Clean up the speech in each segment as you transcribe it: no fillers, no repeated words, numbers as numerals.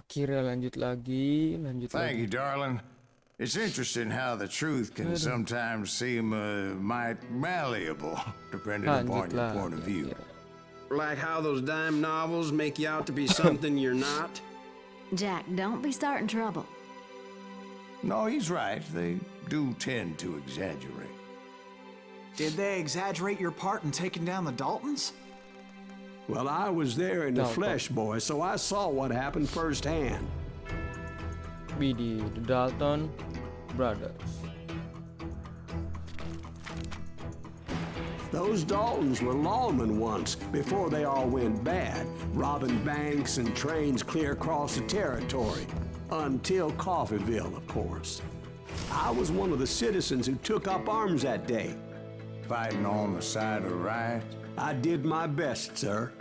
Akhirnya lanjut lagi. Thank you, darling. It's interesting how the truth can sometimes seem might malleable, depending upon your point of view. Like how those dime novels make you out to be something you're not? Jack, don't be starting trouble. No, he's right. They do tend to exaggerate. Did they exaggerate your part in taking down the Daltons? Well, I was there in the flesh, boy, so I saw what happened firsthand. The Dalton brothers. Those Daltons were lawmen once, before they all went bad, robbing banks and trains clear across the territory. Until Coffeeville, of course. I was one of the citizens who took up arms that day. Fighting on the side of right? I did my best, sir.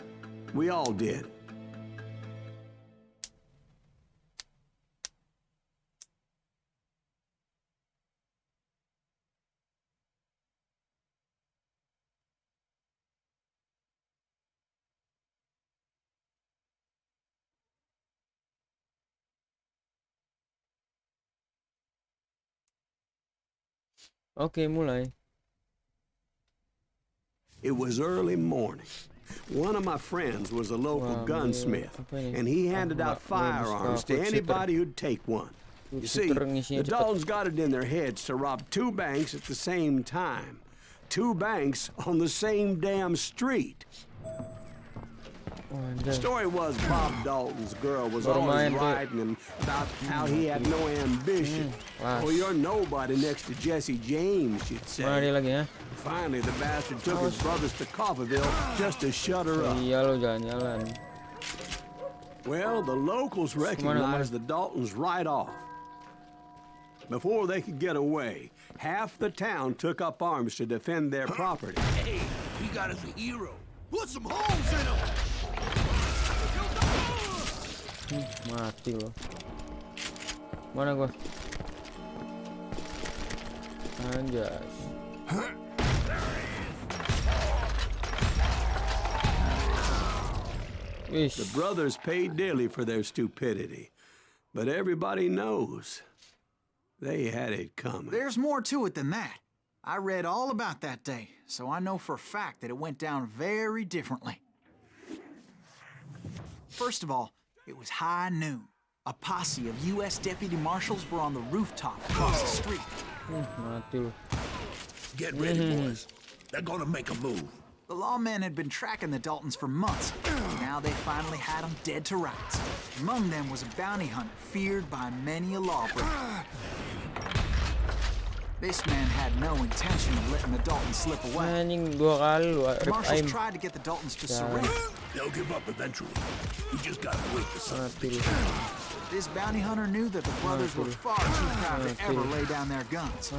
We all did. Oke, mulai. It was early morning. One of my friends was a local gunsmith, and he handed out firearms to anybody who'd take one. You see, the Daltons got it in their heads to rob 2 banks at the same time. 2 banks on the same damn street. The story was Bob Dalton's girl was always riding him about how he had no ambition. Oh, you're nobody next to Jesse James, she'd say. Finally, the bastard took his brothers to Coffeeville just to shut her up. Well, the locals recognized the Daltons right off. Before they could get away, half the town took up arms to defend their property. Hey, we got us a hero. Put some holes in him! Mati loh. Mana gua? Anjas. The brothers paid dearly for their stupidity, but everybody knows they had it coming. There's more to it than that. I read all about that day, so I know for a fact that it went down very differently. First of all, it was high noon. A posse of U.S. deputy marshals were on the rooftop across the street. Get ready, boys. They're gonna make a move. The lawmen had been tracking the Daltons for months. Now they finally had them dead to rights. Among them was a bounty hunter feared by many a lawbreaker. This man had no intention of letting the Daltons slip away. The marshals tried to get the Daltons to surrender. They'll give up eventually. You just gotta wait for something. This bounty hunter knew that the brothers were far too proud to ever lay down their guns.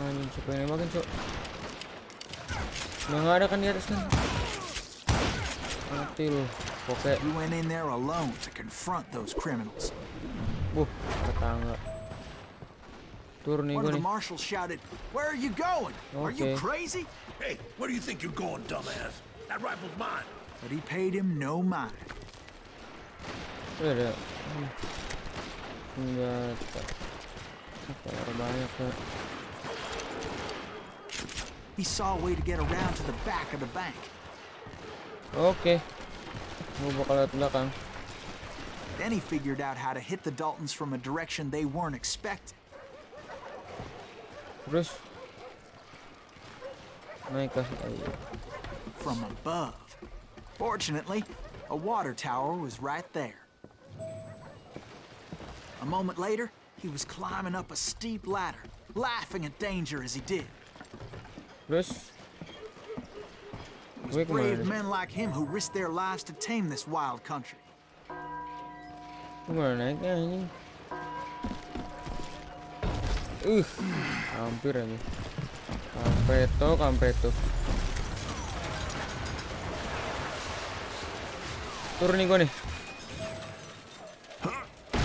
He went in there alone to confront those criminals. One of the marshals shouted, "Where are you going? Are you crazy?" Hey, where do you think you're going, dumbass? That rifle's mine. But he paid him no mind. He saw a way to get around to the back of the bank. Okay. Then he figured out how to hit the Daltons from a direction they weren't expecting. From above. Fortunately, a water tower was right there. A moment later, he was climbing up a steep ladder, laughing at danger as he did. It was brave men like him who risked their lives to tame this wild country. Hampir aja. Kampeto. Turun nih gua nih.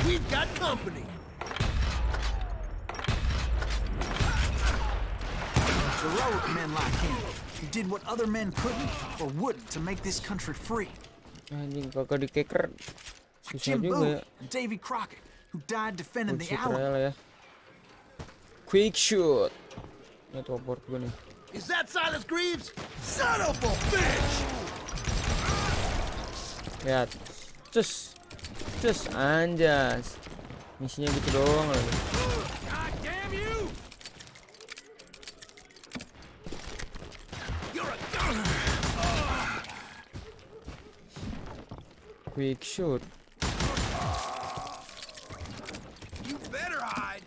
We've got company. Heroic men like him, who did what other men couldn't or wouldn't to make this country free. Anjing kagak dikeker. Susah Jim juga. and Davy Crockett, who died defending the Quick shoot alley. rel ya. Quick shoot. Ini topor gue nih. Is that Silas Greaves? Son of a bitch! Ya, cus anjas. Misinya gitu doang lagi. God damn you! You're a gun! Quick shoot. You better hide!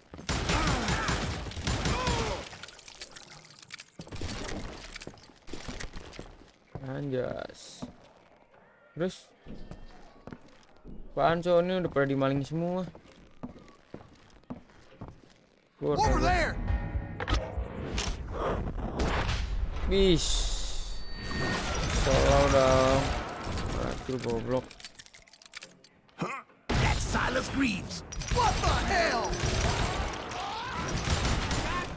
Anjas. Terus apaan cowok ini udah pada dimaling semua. Over there! Bis. Solo dong. Aduh goblok. That's Silas Greaves! What the hell?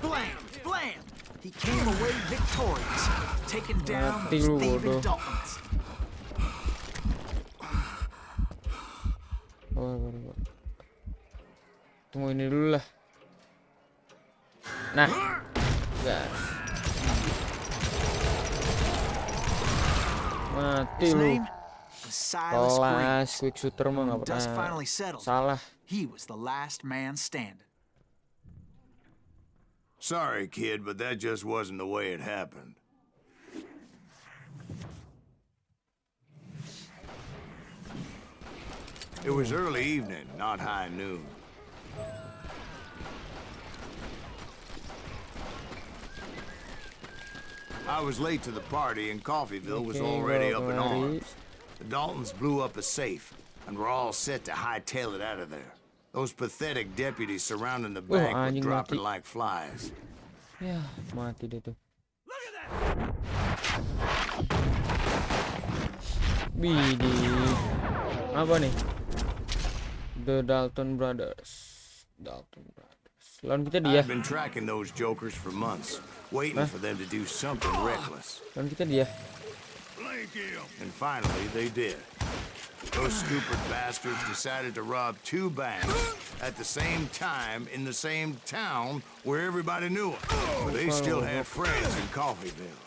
Blam! Blam! He came away victorious, taking down Mati those lu, thieving bodoh. Daltons. Oh. Tunggu ini dulu lah. Nah, gas. Mati His lu. name was Silas Kelas Greaves. quick shooter mah nggak When dust pernah finally settled, salah. he was the last man standing. Sorry, kid, but that just wasn't the way it happened. It was early evening, not high noon. I was late to the party and Coffeeville was already up in arms. The Daltons blew up a safe and were all set to hightail it out of there. Those pathetic deputies surrounding the bank were anjing dropping mati. like flies. Ya, mati dia tuh. Bidi. Apa nih? The Dalton Brothers. Lawan kita dia. I've been tracking those jokers for months, waiting for them to do something reckless. Lawan kita dia. Blank him! And finally, they did. Those stupid bastards decided to rob two banks at the same time in the same town where everybody knew them. But they still had friends in Coffeeville.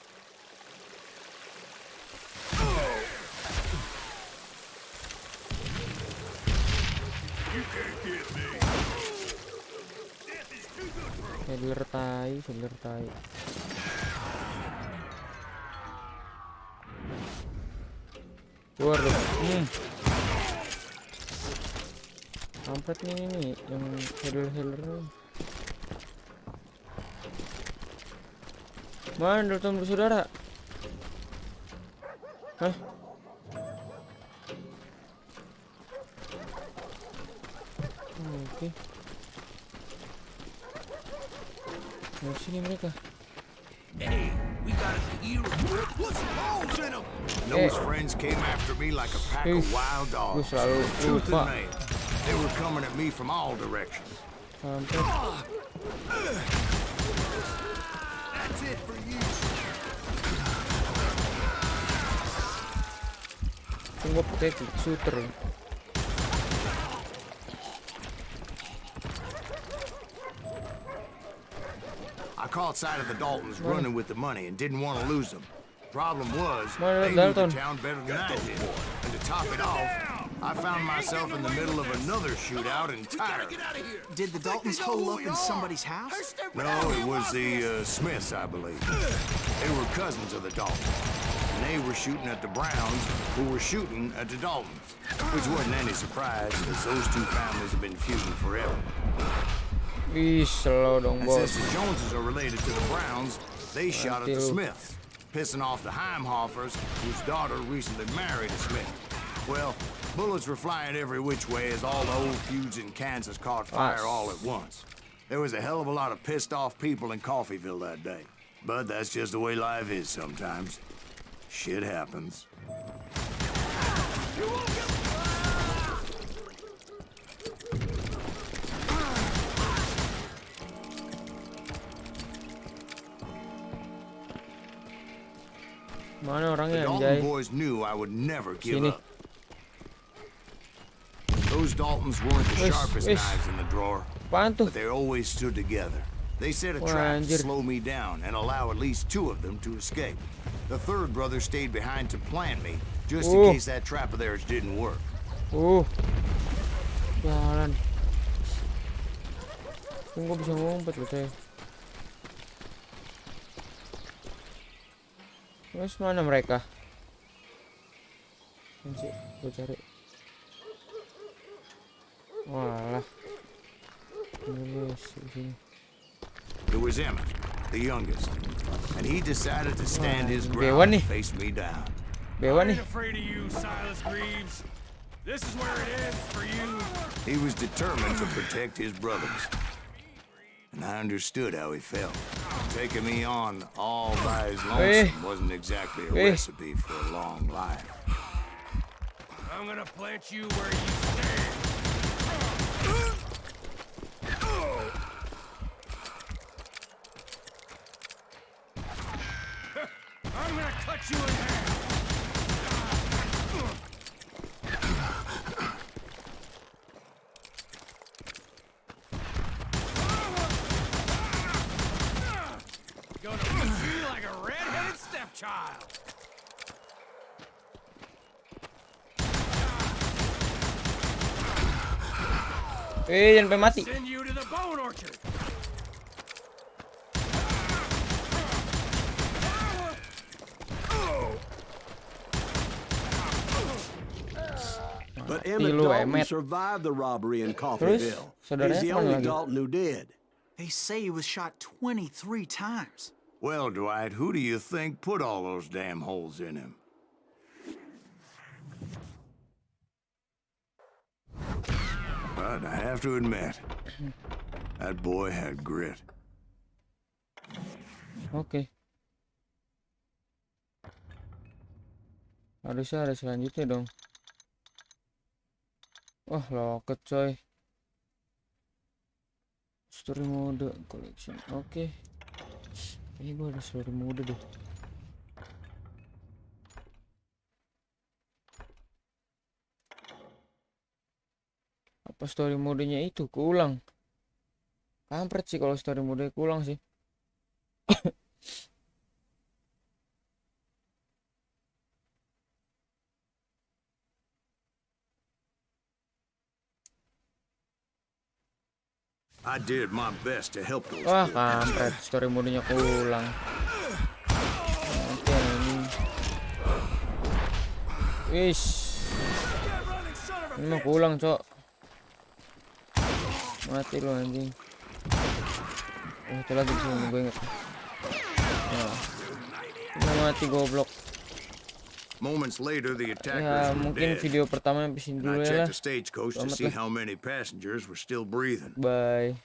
You can't get me! Death is too good for a Seller tai. Keluar dong. Kampret nih yang healer nih. Mana Dalton bersaudara? Hah? Oke. Dari sini mereka. Hey, we got us a hero. Put some holes in him! Those friends came after me like a pack of wild Gue dogs. selalu Tooth lupa. and nail. They were coming at me from all directions. Kampret. That's it for you! Tunggu pakai quick shooter. I caught sight of the Daltons running with the money and didn't want to lose them. Problem was, Mana they knew the Dalton? town better than I did. And to top it off, I found myself in the middle of another shootout entirely. Get out of here! Did the Daltons hole up in somebody's house? No, it was the Smiths, I believe. They were cousins of the Daltons. And they were shooting at the Browns, who were shooting at the Daltons. Which wasn't any surprise, because those two families have been feuding forever. Ih, slow dong And bos. since the Joneses are related to the Browns, they shot at the Smiths, pissing off the Heimhoffers, whose daughter recently married a Smith. Well, bullets were flying every which way as all the old feuds in Kansas caught fire all at once. There was a hell of a lot of pissed off people in Coffeeville that day. But that's just the way life is sometimes. Shit happens. Mana orangnya The anjay? Dalton boys knew I would never give Sini. up. Those Those Daltons weren't the Wis, sharpest wis. knives in the drawer, Apaan tuh? but they always stood together. They set a Wah, trap to anjir. slow me down and allow at least 2 of them to escape. The third brother stayed behind to plant me, just in case that trap of theirs didn't work. Jalan. Tunggu bisa ngumpet loh coy. Terus mana mereka? Nanti gue cari. Walah. Ini sini. It was Emmett, the youngest, and he decided to stand his Bewan ground nih. and face me down. Bewa I nih. ain't afraid of you, Silas Greaves. This is where it ends for you. He was determined to protect his brothers, and I understood how he felt. Taking me on all by his lonesome wasn't exactly a recipe for a long life. I'm gonna plant you where you stand. I'm gonna cut you in half. Gonna beat you like a red-headed stepchild. Jangan sampai mati. Send you to the bone orchard. But Emmett Lu, Dalton Emmett. survived the robbery in Terus, Coffeyville. saudaranya He's the kemana only lagi? Dalton who did. They say he was shot 23 times. Well, Dwight, who do you think put all those damn holes in him? But I have to admit, that boy had grit. Oke. Harusnya ada selanjutnya dong. Wah, loket coy. Story mode collection. Oke. Ini gue ada story mode deh. Apa story modenya itu keulang? Kampret sih kalau story mode keulang sih. I did my best to help those Wah, kids. kampret, story modenya keulang. Oke, ini. Wish. Ini mah keulang, Cok. Mati lu anjing. Oh, itu lagi di sini gue inget. Nah. Ini mati goblok. Moments later, the Ya, attackers were mungkin dead. video pertama sampai sini And dulu I ya checked lah. the stagecoach to Selamat see lah. how many passengers were still breathing. Bye.